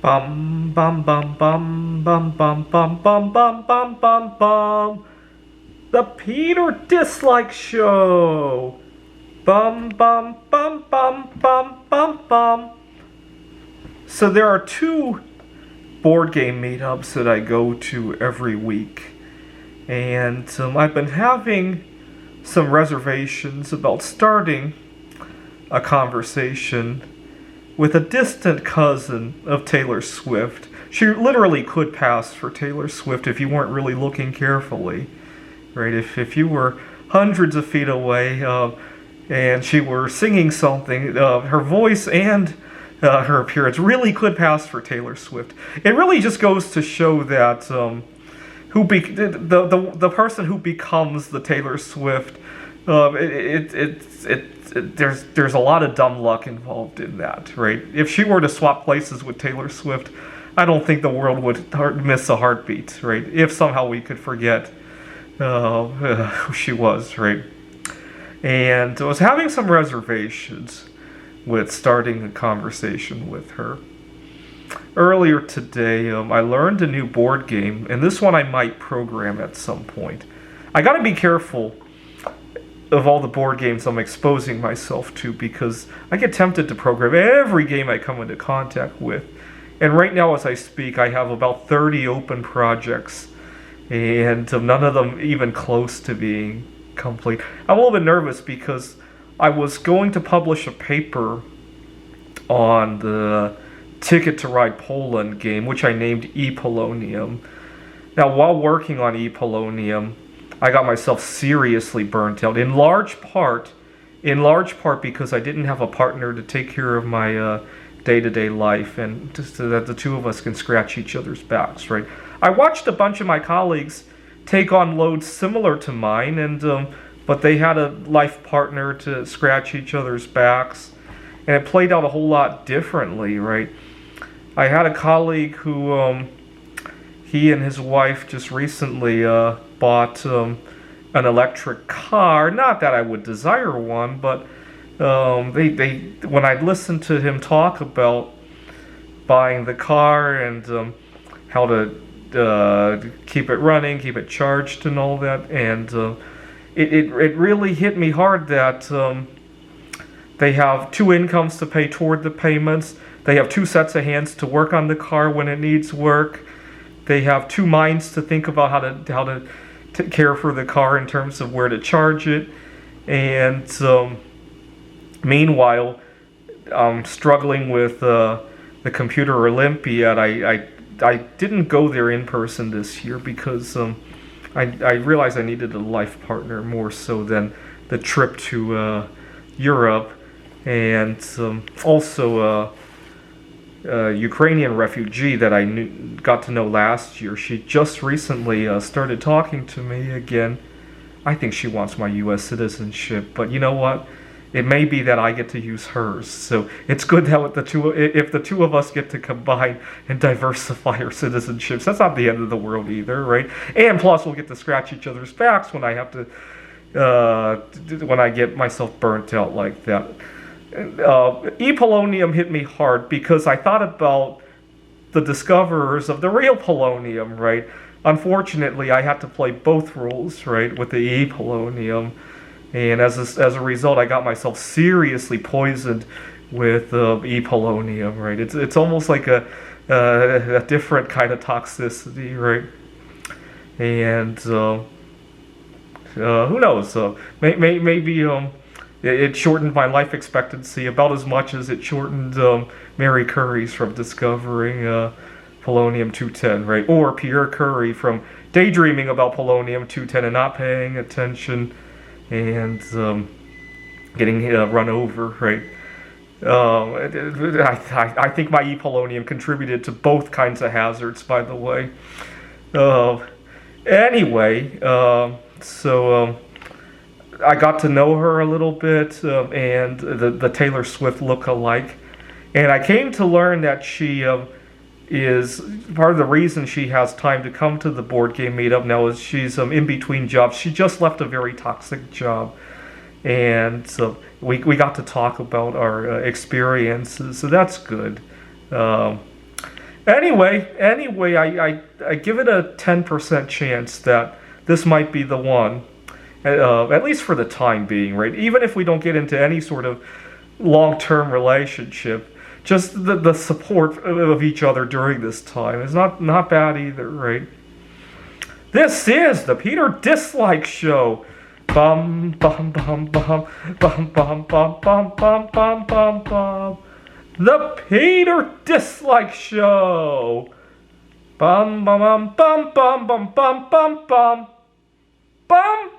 Bum bum bum bum bum bum bum bum bum bum bum bum. The Peter Dislike Show. Bum bum bum bum bum bum bum. So there are two board game meetups that I go to every week, and I've been having some reservations about starting a conversation with a distant cousin of Taylor Swift. She literally could pass for Taylor Swift if you weren't really looking carefully, right? If you were hundreds of feet away and she were singing something, her voice and her appearance really could pass for Taylor Swift. It really just goes to show that the person who becomes the Taylor Swift, there's a lot of dumb luck involved in that, right? If she were to swap places with Taylor Swift, I don't think the world would miss a heartbeat, right? If somehow we could forget who she was, right? And I was having some reservations with starting a conversation with her. Earlier today, I learned a new board game, and this one I might program at some point. I gotta be careful of all the board games I'm exposing myself to, because I get tempted to program every game I come into contact with. And right now, as I speak, I have about 30 open projects, and none of them even close to being complete. I'm a little bit nervous because I was going to publish a paper on the Ticket to Ride Poland game, which I named E-Polonium. Now, while working on E-Polonium, I got myself seriously burnt out, in large part because I didn't have a partner to take care of my day-to-day life, and just so that the two of us can scratch each other's backs, right? I watched a bunch of my colleagues take on loads similar to mine, and but they had a life partner to scratch each other's backs, and it played out a whole lot differently, right? I had a colleague who he and his wife just recently bought an electric car. Not that I would desire one, but they when I listened to him talk about buying the car and how to keep it running, keep it charged, and all that, and it really hit me hard that they have two incomes to pay toward the payments. They have two sets of hands to work on the car when it needs work. They have two minds to think about how to care for the car in terms of where to charge it. And meanwhile, I'm struggling with the Computer Olympiad. I didn't go there in person this year because I realized I needed a life partner more so than the trip to Europe. And also Ukrainian refugee that I got to know last year. She just recently started talking to me again. I think she wants my U.S. citizenship, but you know what? It may be that I get to use hers. So it's good that if the two of us get to combine and diversify our citizenships. That's not the end of the world either, right? And plus, we'll get to scratch each other's backs when I have to, when I get myself burnt out like that. E-Polonium hit me hard because I thought about the discoverers of the real polonium, right? Unfortunately, I had to play both roles, right, with the E-Polonium, and as a result, I got myself seriously poisoned with E-Polonium, right? It's almost like a different kind of toxicity, right? And who knows? Maybe it shortened my life expectancy about as much as it shortened Mary Curry's from discovering polonium-210, right? Or Pierre Curie from daydreaming about polonium-210 and not paying attention and getting run over, right? I think my E-Polonium contributed to both kinds of hazards, by the way. Anyway, so I got to know her a little bit, and the Taylor Swift look-alike. And I came to learn that she is part of the reason she has time to come to the board game meetup now is she's in between jobs. She just left a very toxic job. And so we got to talk about our experiences, so that's good. Anyway, I give it a 10% chance that this might be the one, at least for the time being, right? Even if we don't get into any sort of long-term relationship, just the support of each other during this time is not bad either, right? This is the Peter Dislike Show. Bum bum bum bum bum bum bum bum bum bum bum bum. The Peter Dislike Show. Bum bum bum bum bum bum bum bum bum.